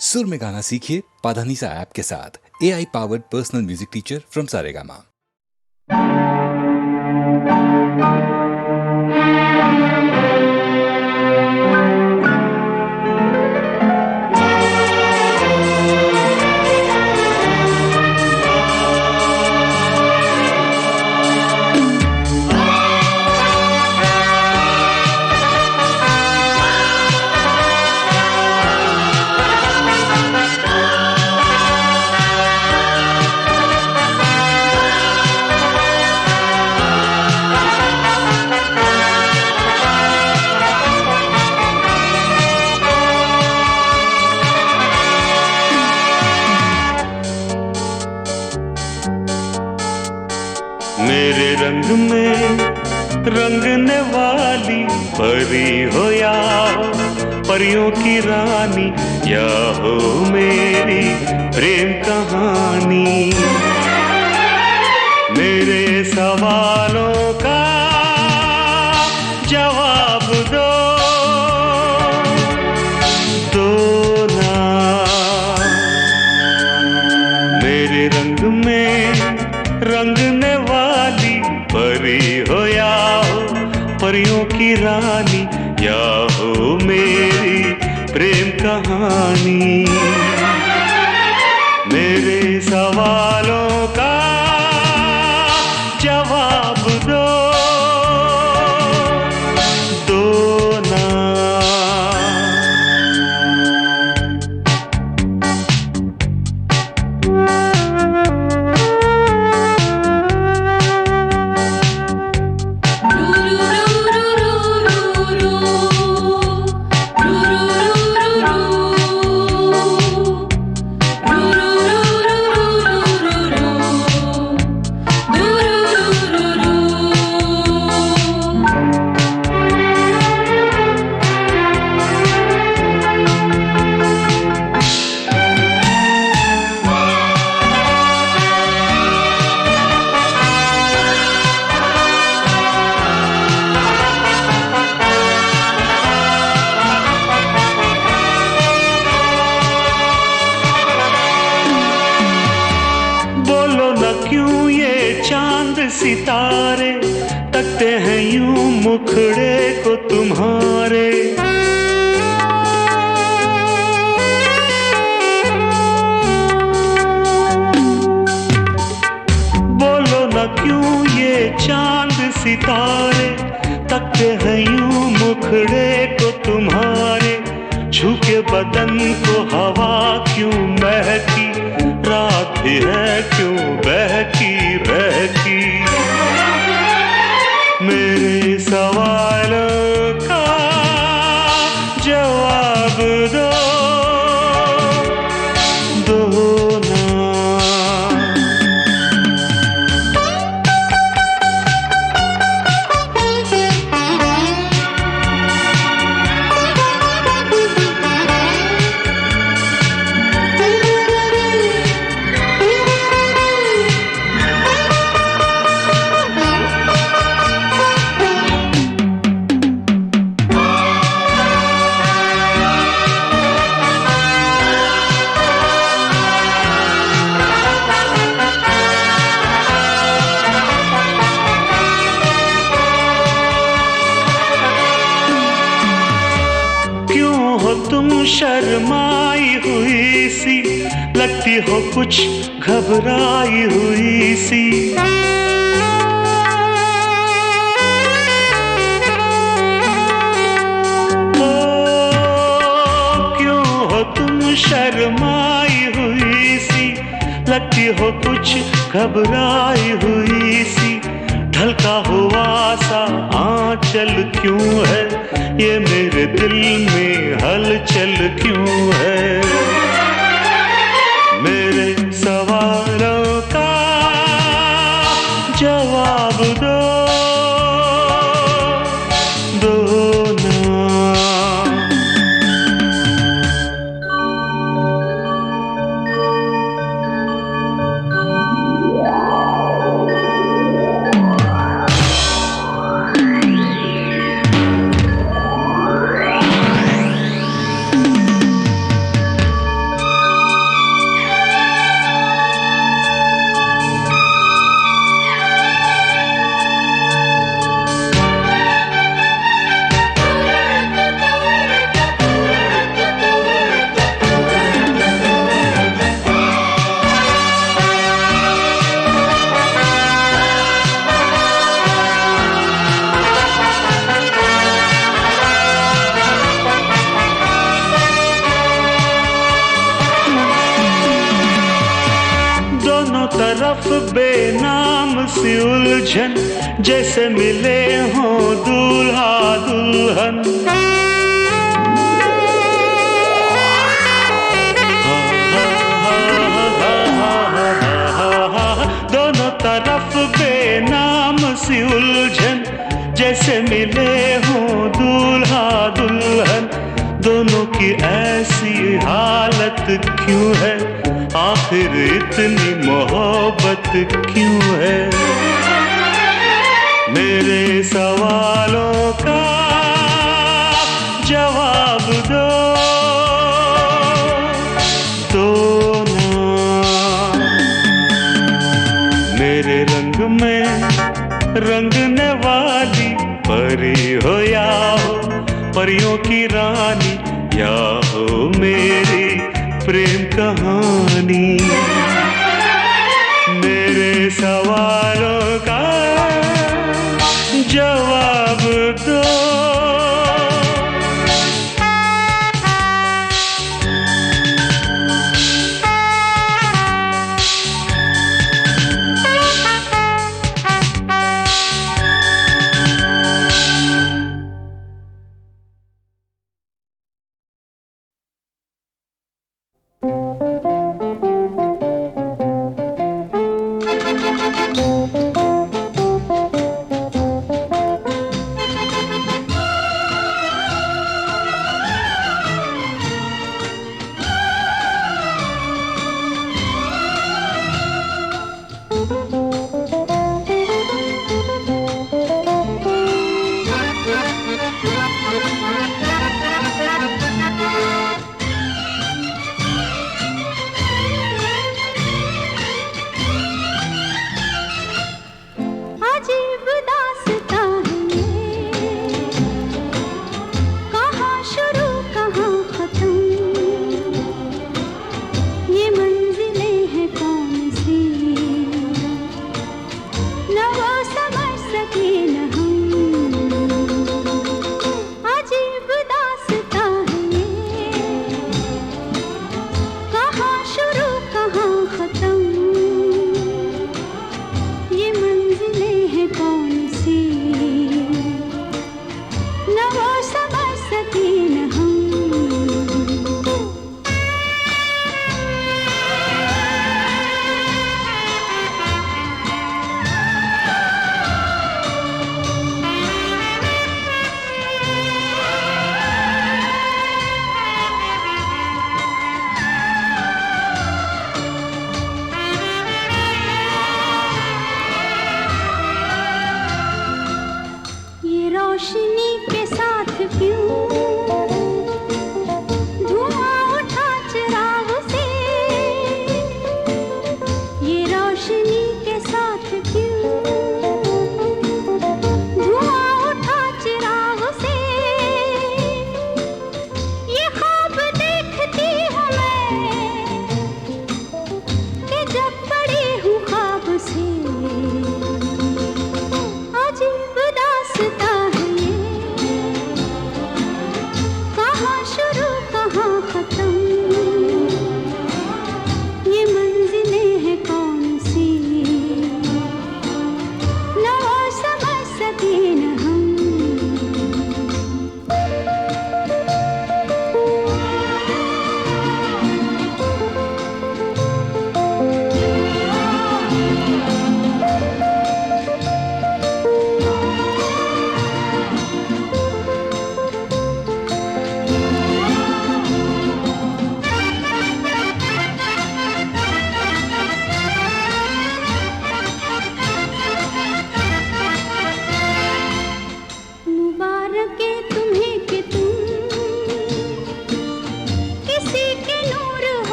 सुर में गाना सीखिए पाधानीसा ऐप के साथ। AI powered personal music teacher from Saregama. मेरे रंग में रंगने वाली परी हो या हो परियों की रानी, या हो मेरी प्रेम कहानी। मेरे सवालों का जवाब दो ना। मेरे रंग में रंगने वाली परी हो या हो परियों की रानी, या हो मेरी प्रेम कहानी। मेरे सवालों का जवाब दो ना। क्यों ये चांद सितारे तकते हैं यूं मुखड़े को तुम्हारे। बोलो न क्यों ये चांद सितारे तकते हैं यूं मुखड़े को तुम्हारे। छू के बदन को हवा क्यों महकी, रात भी है क्यों बहकी बहकी। मेरे सवालों का जवाब दो ना। तुम शर्माई हुई सी, लगती हो कुछ घबराई हुई सी। ओ क्यों हो तुम शर्माई हुई सी, लगती हो कुछ घबराई हुई सी। ढलका हुआ सा आंचल क्यों है, ये मेरे दिल में हलचल क्यों है। मेरे सवालों का जवाब दो ना। तरफ बेनाम सी उलझन, जैसे मिले हों दूल्हा दुल्हन। दोनों तरफ बेनाम सी उलझन, जैसे मिले हों दूल्हा दुल्हन। दोनों की ऐसी हालत क्यों है, आखिर इतनी मोहब्बत क्यों है? मेरे सवालों का जवाब दो ना। मेरे रंग में रंगने वाली परी हो या हो परियों की रानी, या हो मेरी प्रेम कहानी। मेरे सवालों का जवाब दो।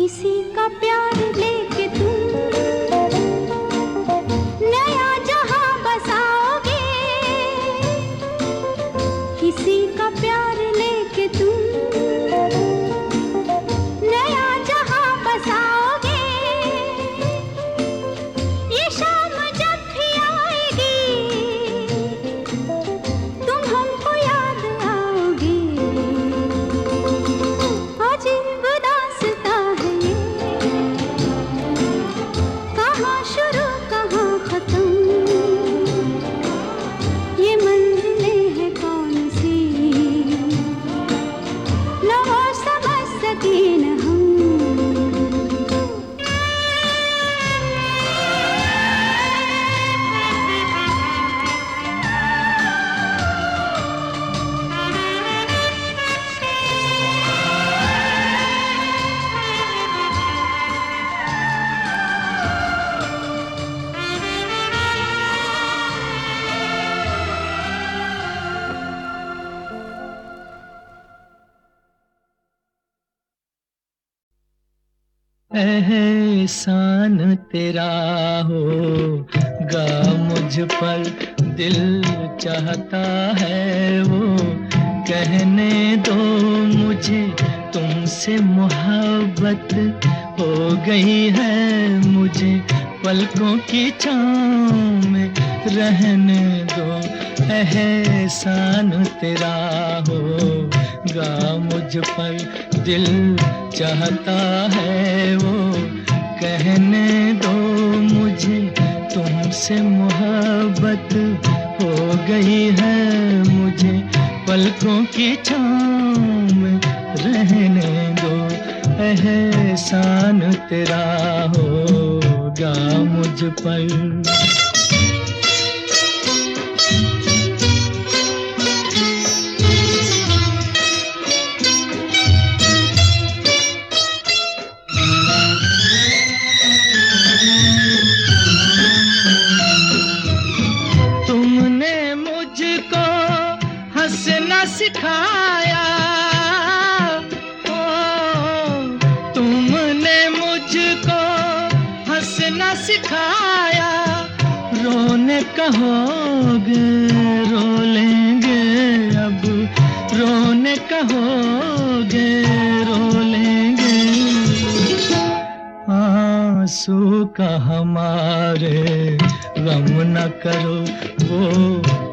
किसी का प्यार लेके तुम नया जहां बसाओगे, किसी का प्यार लेके तुम नया जहां बसाओगे। ये शाम जब भी आएगी तुम हमको याद आओगे। अजीब दास्तां है ये, कहाँ शुरू कहाँ खत्म, ये मंजिलें हैं कौन सी, न वो समझ सके न हम। एहसान तेरा होगा मुझ पर, दिल चाहता है वो कहने दो मुझे, तुमसे मोहब्बत हो गई है मुझे, पलकों की छाँव में रहने दो। एहसान तेरा होगा मुझ पर, दिल चाहता है वो कहने दो मुझे, तुमसे मोहब्बत हो गई है मुझे, पलकों की छाँव में रहने दो। एहसान तेरा होगा मुझ पर। सिखाया तुमने मुझको हंसना सिखाया, रोने कहोगे रो लेंगे अब, रोने कहोगे रो लेंगे। आंसू का हमारे गम न करो, वो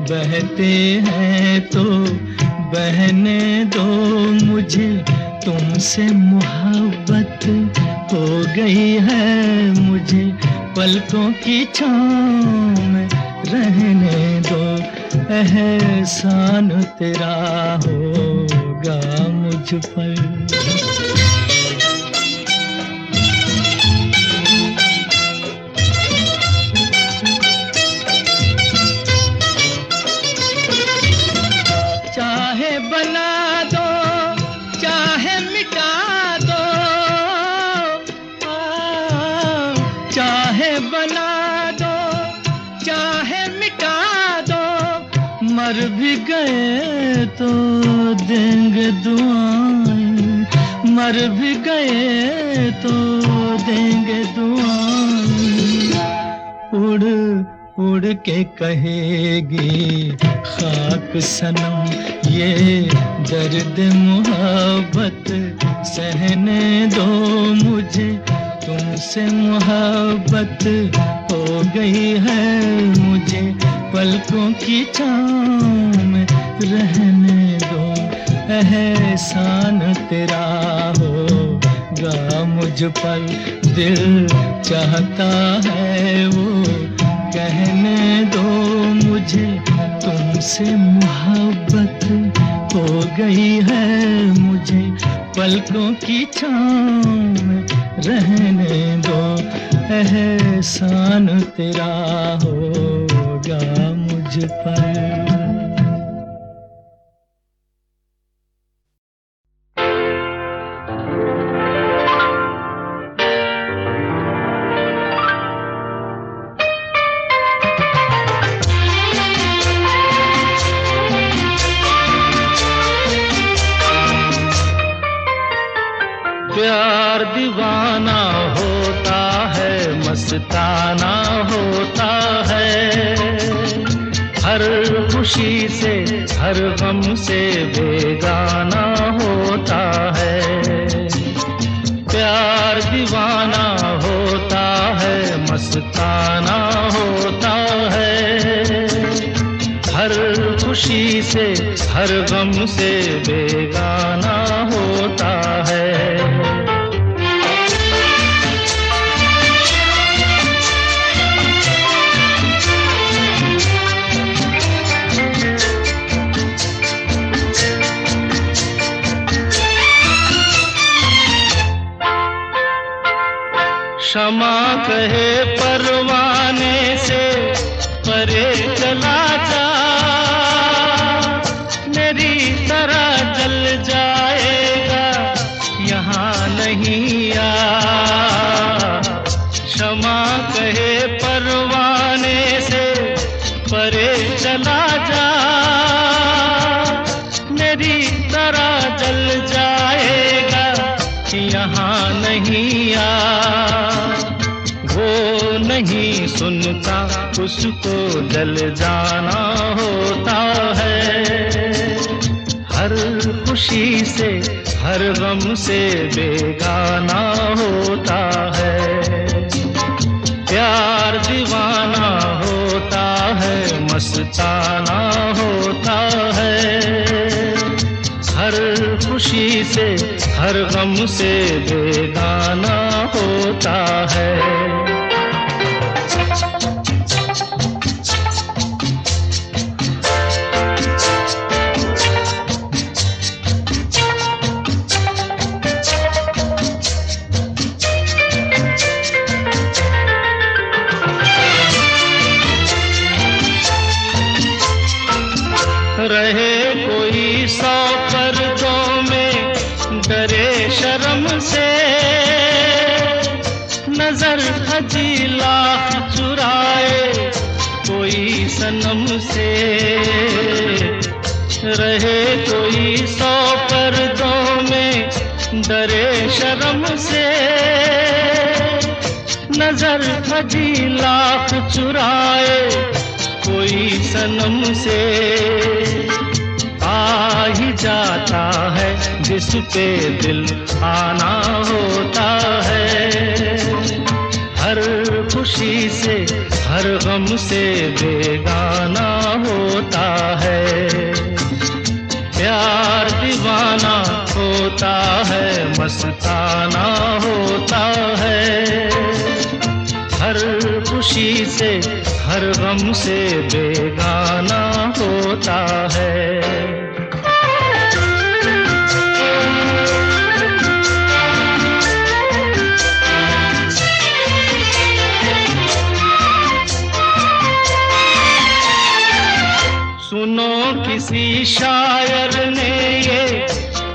बहते हैं तो बहने दो मुझे, तुमसे मोहब्बत हो गई है मुझे, पलकों की छाँव में रहने दो। एहसान तेरा होगा मुझ पर। मर भी गए तो देंगे दुआएं, मर भी गए तो देंगे दुआएं। उड़ उड़ के कहेगी खाक सनम, ये दर्द मोहब्बत सहने दो मुझे, तुमसे मोहब्बत हो गई है मुझे, पलकों की छाँव में रहने दो। एहसान तेरा होगा मुझ पर, दिल चाहता है वो कहने दो मुझे, तुमसे मोहब्बत हो गई है मुझे, पलकों की छाँव में रहने दो। एहसान तेरा होगा मुझ पर। प्यार दीवाना दीवाना होता है, मस्ताना होता है। हर खुशी से हर गम से बेगाना होता है। प्यार दीवाना होता है, मस्ताना होता है। हर खुशी से हर गम से बेगाना होता है। क्षमा कहे परवाने से परे चला जा, मेरी तरह जल जाएगा यहाँ नहीं आ। क्षमा कहे परवाने से परे चला जा, मेरी तरह जल जाएगा यहाँ नहीं आ। वो नहीं सुनता उसको जल जाना होता है। हर खुशी से हर गम से बेगाना होता है। प्यार दीवाना होता है, मस्ताना होता है। हर खुशी से हर गम से बेगाना होता है। रहे कोई 100 पर्दों में, डरे शर्म से, नजर हजी लाख चुराए कोई सनम से। रहे कोई 100 पर्दों में, डरे शर्म से, नजर हजी लाख चुराए कोई सनम से। आ ही जाता है जिस पे दिल आना होता है। हर खुशी से हर गम से बेगाना होता है। प्यार दीवाना होता है, मस्ताना होता है। हर खुशी से हर गम से बेगाना होता है। सुनो किसी शायर ने ये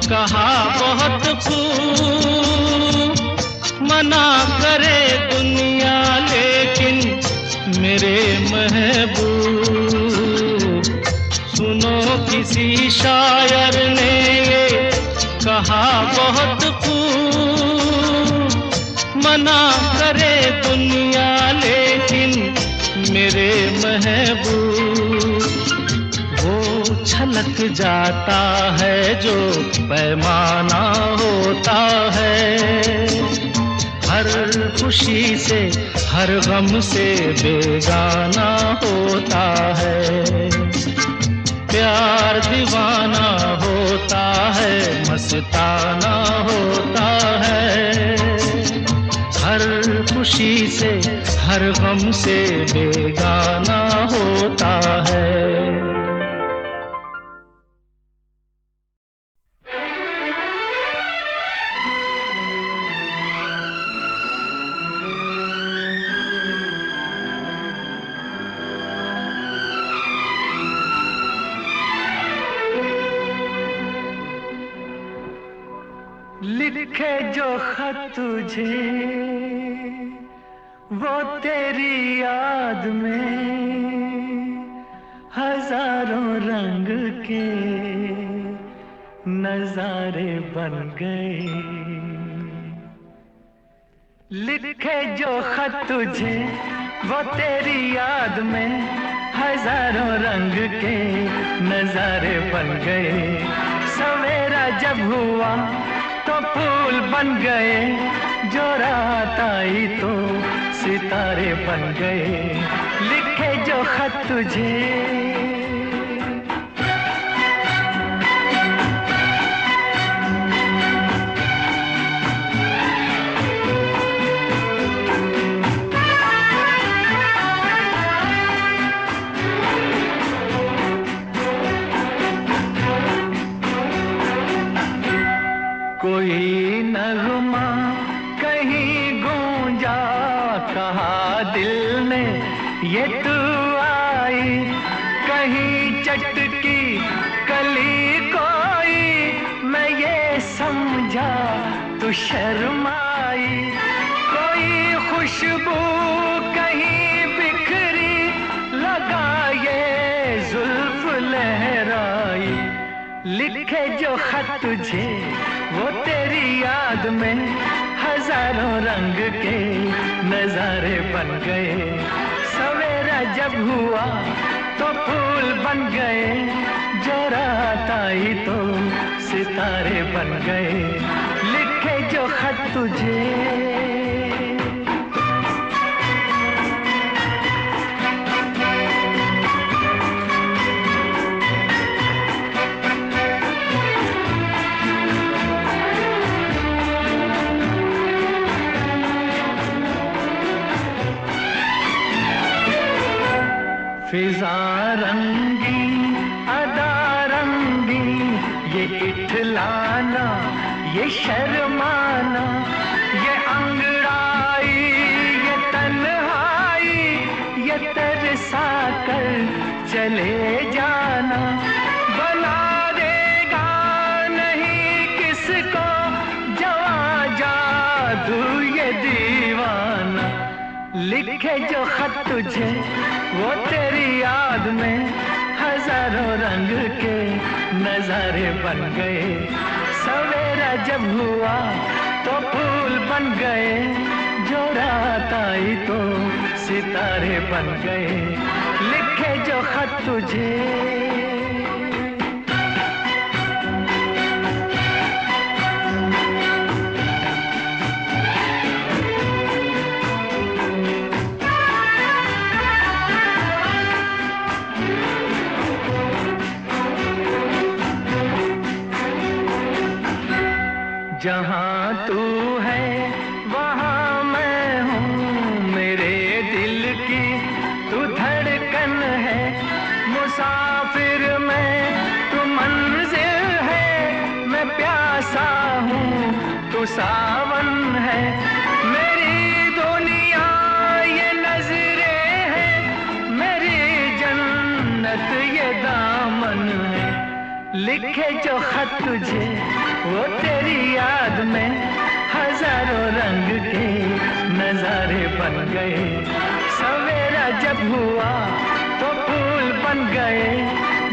कहा बहुत खूब, मना करे दुनिया लेकिन मेरे महबूब। सुनो किसी शायर ने ये कहा बहुत खूब, मना करे दुनिया लेकिन मेरे महबूब। वो छलक जाता है जो पैमाना होता है। हर खुशी से हर गम से बेगाना होता है। प्यार दीवाना होता है, मस्ताना होता है। हर खुशी से हर गम से बेगाना होता है। लिखे जो खत तुझे वो तेरी याद में हजारों रंग के नजारे बन गए। लिखे जो खत तुझे वो तेरी याद में हजारों रंग के नजारे बन गए। सवेरा जब हुआ तो फूल बन गए, जो रात आई तो सितारे बन गए। लिखे जो खत तुझे कोई नगमा कहीं गूंजा, कहा दिल ने ये तू आई। कहीं चटकी कली कोई, मैं ये समझा तू शर्माई। कोई खुशबू कहीं बिखरी, लगा ये जुल्फ लहराई। लिखे जो खत तुझे वो तेरी याद में हजारों रंग के नजारे बन गए। सवेरा जब हुआ तो फूल बन गए, जो रात आई तो सितारे बन गए। लिखे जो खत तुझे फिजा रंगी अदा रंगी, ये इठलाना ये शर्माना, ये अंगड़ाई ये तन्हाई, ये तरसा कर चले जाना। बना देगा नहीं किसको जवा जादू ये दीवाना। लिखे जो खत तुझे वो तेरी याद में हजारों रंग के नजारे बन गए। सवेरा जब हुआ तो फूल बन गए, जो रात आई तो सितारे बन गए। लिखे जो खत तुझे जहाँ तू है वहाँ मैं हूँ, मेरे दिल की तू धड़कन है। मुसाफिर मैं तू मंजिल है, मैं प्यासा हूँ तू सावन है। मेरी दुनिया ये नजरें हैं, मेरी जन्नत ये दामन है। लिखे जो खत तुझे वो तेरी याद में हजारों रंग के नजारे बन गए। सवेरा जब हुआ तो फूल बन गए,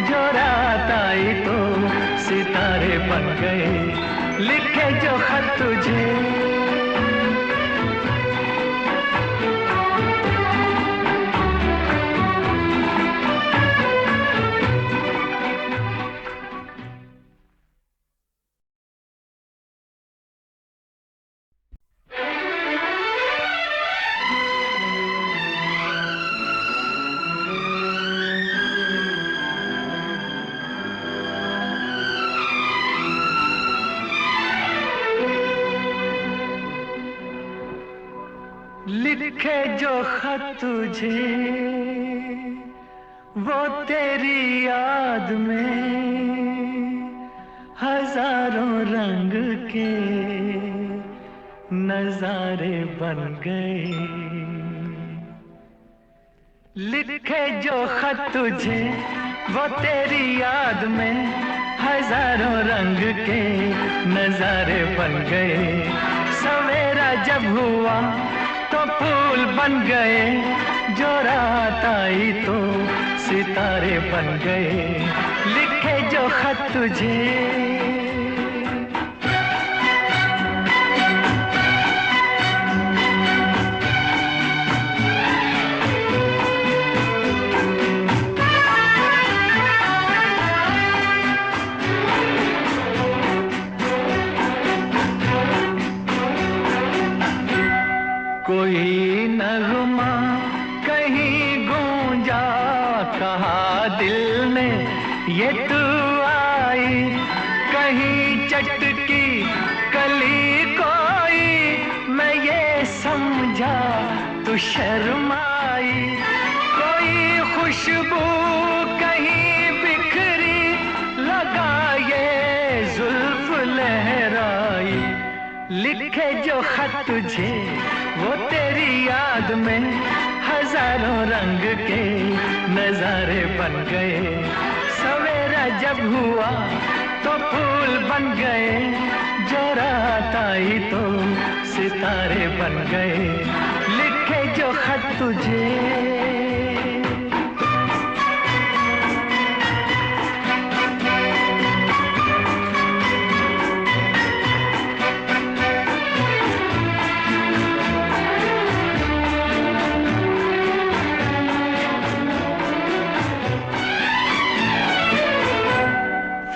जो रात आई तो सितारे बन गए। लिखे जो खत तुझे लिखे जो खत तुझे वो तेरी याद में हजारों रंग के नजारे बन गए। लिखे जो खत तुझे वो तेरी याद में हजारों रंग के नजारे बन गए। सवेरा जब हुआ तो फूल बन गए, जो रात आई तो सितारे बन गए। लिखे जो खत तुझे कोई नगमा कहीं गूंजा, कहा दिल ने ये तू आई, कहीं चटकी कली कोई, मैं ये समझा तू शर्माई, कोई खुशबू कहीं बिखरी, लगा ये जुल्फ लहराई, लिखे जो खत तुझे वो तेरी याद में हजारों रंग के नजारे बन गए, सवेरा जब हुआ तो फूल बन गए, जो रात आई तो सितारे बन गए, लिखे जो खत तुझे।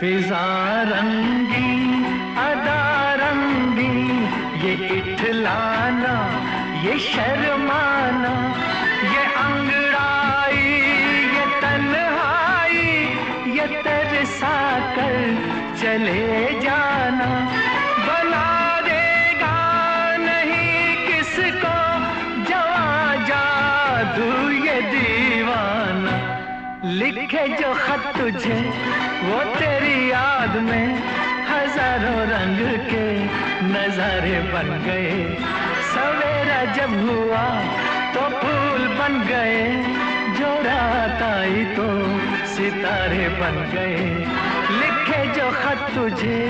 फिजा रंगी अदा रंगी, ये इठलाना ये शर्माना, ये अंगड़ाई ये तन्हाई, ये तरसा कर चले जाना, बना देगा नहीं किसको जवां जादू ये दीवाना, लिखे जो खत तुझे वो तेरी याद में हजारों रंग के नजारे बन गए, सवेरा जब हुआ तो फूल बन गए, जो रात आई तो सितारे बन गए, लिखे जो खत तुझे।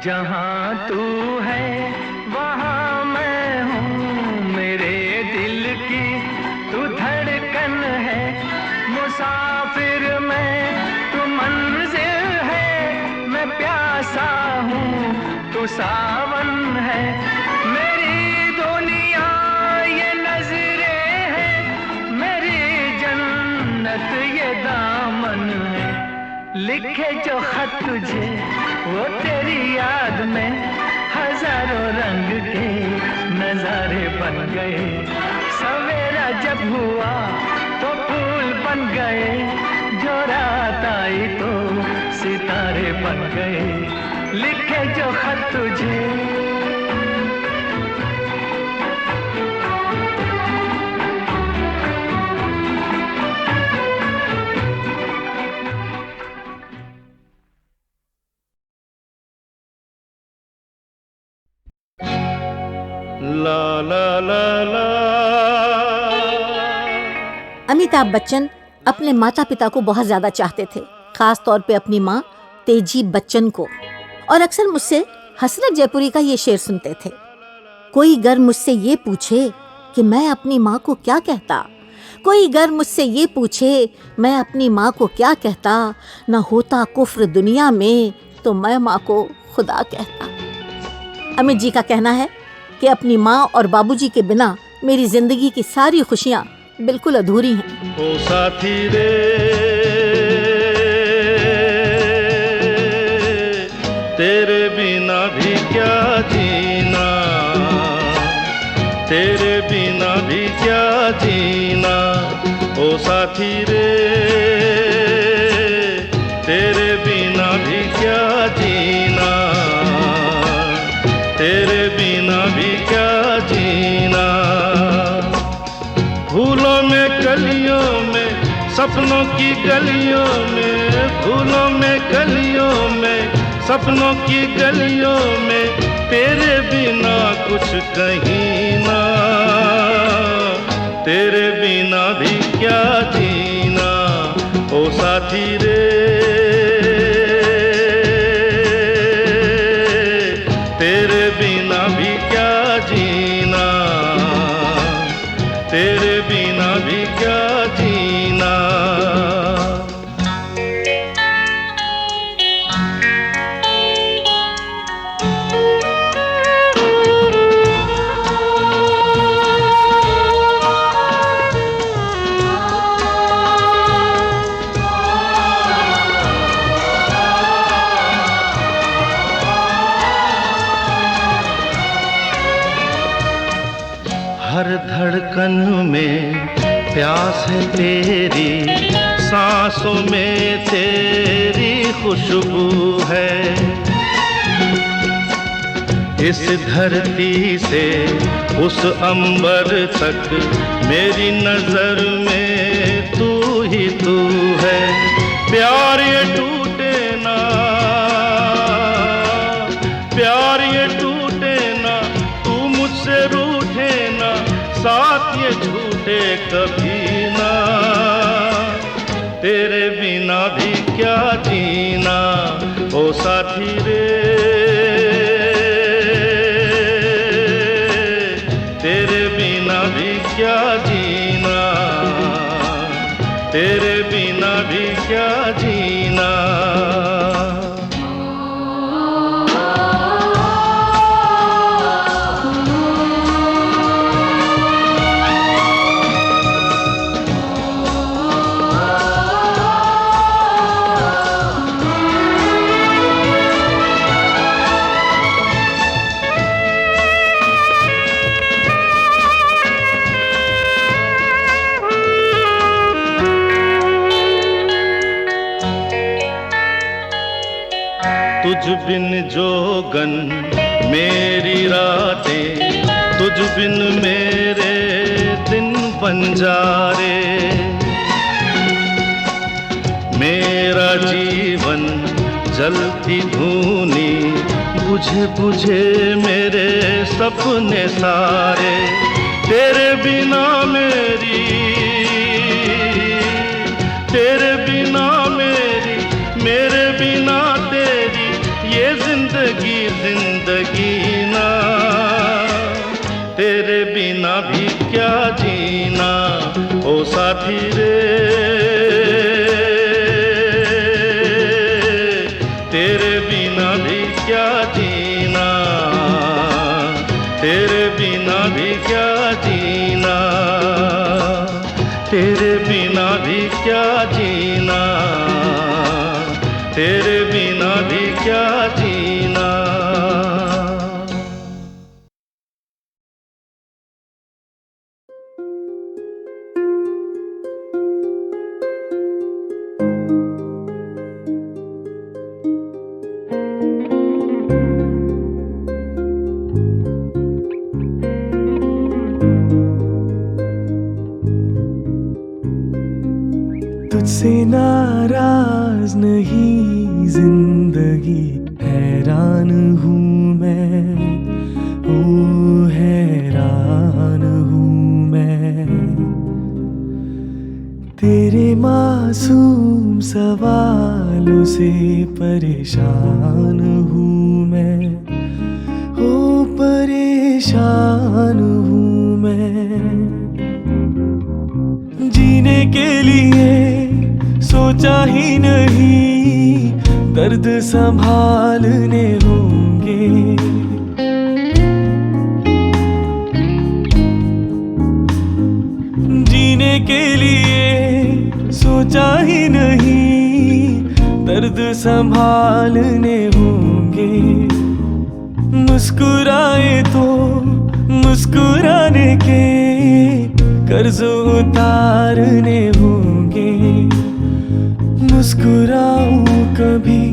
जहाँ तू है वहाँ मैं हूँ, मेरे दिल की तू धड़कन है, मुसाफिर मैं तू मंजिल है, मैं प्यासा हूँ तू सावन है, मेरी दुनिया ये नजरें है, मेरी जन्नत ये दामन है, लिखे जो खत तुझे वो तेरी याद में हजारों रंग के नजारे बन गए, सवेरा जब हुआ तो फूल बन गए, जो रात आई तो सितारे बन गए, लिखे जो खत तुझे। ला ला ला ला। अमिताभ बच्चन अपने माता पिता को बहुत ज्यादा चाहते थे, खास तौर पे अपनी माँ तेजी बच्चन को, और अक्सर मुझसे हसरत जयपुरी का ये शेर सुनते थे, कोई गर मुझसे ये पूछे कि मैं अपनी माँ को क्या कहता, कोई गर मुझसे ये पूछे मैं अपनी माँ को क्या कहता, न होता कुफ्र दुनिया में तो मैं माँ को खुदा कहता। अमित जी का कहना है कि अपनी माँ और बाबूजी के बिना मेरी जिंदगी की सारी खुशियाँ बिल्कुल अधूरी हैं। ओ साथी रे तेरे बिना भी क्या जीना, तेरे बिना भी क्या जीना, ओ साथी रे तेरे बिना भी क्या जीना, तेरे बिना भी क्या जीना। फूलों में कलियों में सपनों की गलियों में, फूलों में कलियों में सपनों की गलियों में, तेरे बिना कुछ कहीं ना, तेरे बिना भी क्या जीना, ओ साथी रे तेरे बिना भी क्या जीना, तेरे बिना भी क्या जीना। धड़कन में प्यास है तेरी, सांसों में तेरी खुशबू है। इस धरती से उस अंबर तक मेरी नजर में तू ही तू है। प्यार ये टूटे ना, प्यार ये टूटे ना, तू मुझसे रूठे ना, साथ ये झूठे कभी ना। तेरे बिना भी क्या जीना ओ साथी रे, तेरे बिना भी क्या जीना, तेरे बिना भी क्या जीना। तुझ बिन जोगन मेरी रातें, तुझ बिन मेरे दिन बंजारे। मेरा जीवन जलती धूनी, बुझे बुझे मेरे सपने सारे। तेरे बिना मेरी, तेरे बिना मेरी, मेरे बिना तेरी ये जिंदगी जिंदगी ना। तेरे बिना भी क्या जीना ओ साथी रे, तेरे बिना भी क्या जीना, तेरे बिना भी क्या जीना, तेरे बिना भी क्या जीना, तेरे बिना भी क्या जीना। तुझसे नाराज नहीं जिंदगी, हैरान हूँ मैं, ओ हैरान हूँ मैं। तेरे मासूम सवालों से परेशान हूँ मैं, ओ परेशान हूँ मैं। जीने के लिए सोचा ही नहीं, दर्द संभालने होंगे। जीने के लिए सोचा ही नहीं, दर्द संभालने होंगे। मुस्कुराए तो मुस्कुराने के कर्ज उतारने होंगे। मुस्कुराऊं कभी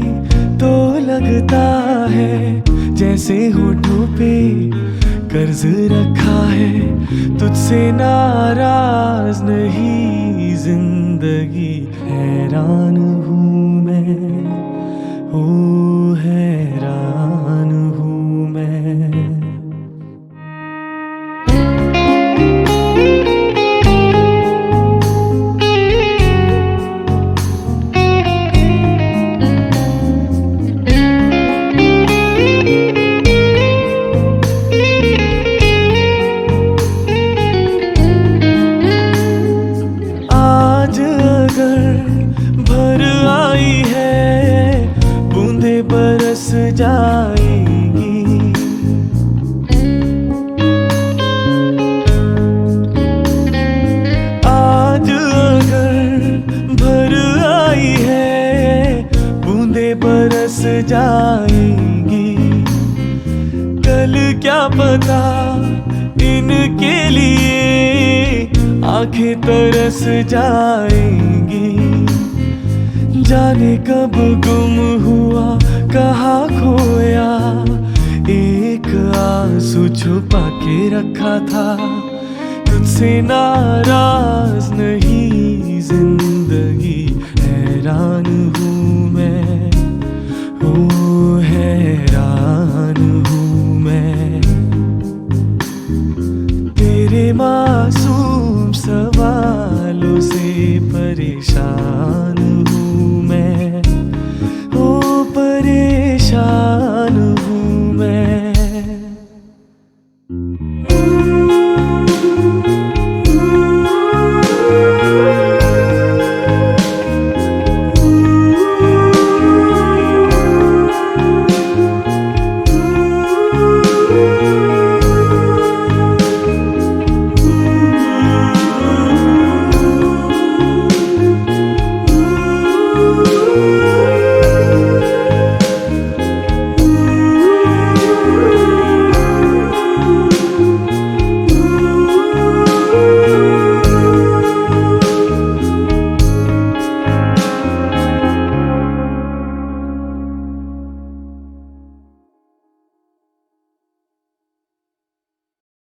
तो लगता है जैसे होठों पे कर्ज रखा है। तुझसे नाराज नहीं जिंदगी, हैरान हूँ मैं, ओ हैरान हूँ मैं। जाएगी आज अगर भर आई है, बूंदे बरस जाएंगी। कल क्या पता इन के लिए आंखें तरस जाएंगी। जाने कब गुम हुआ कहाँ खोया, एक आंसू छुपा के रखा था। तुझसे नाराज नहीं जिंदगी, हैरान हूँ मैं, ओ हैरान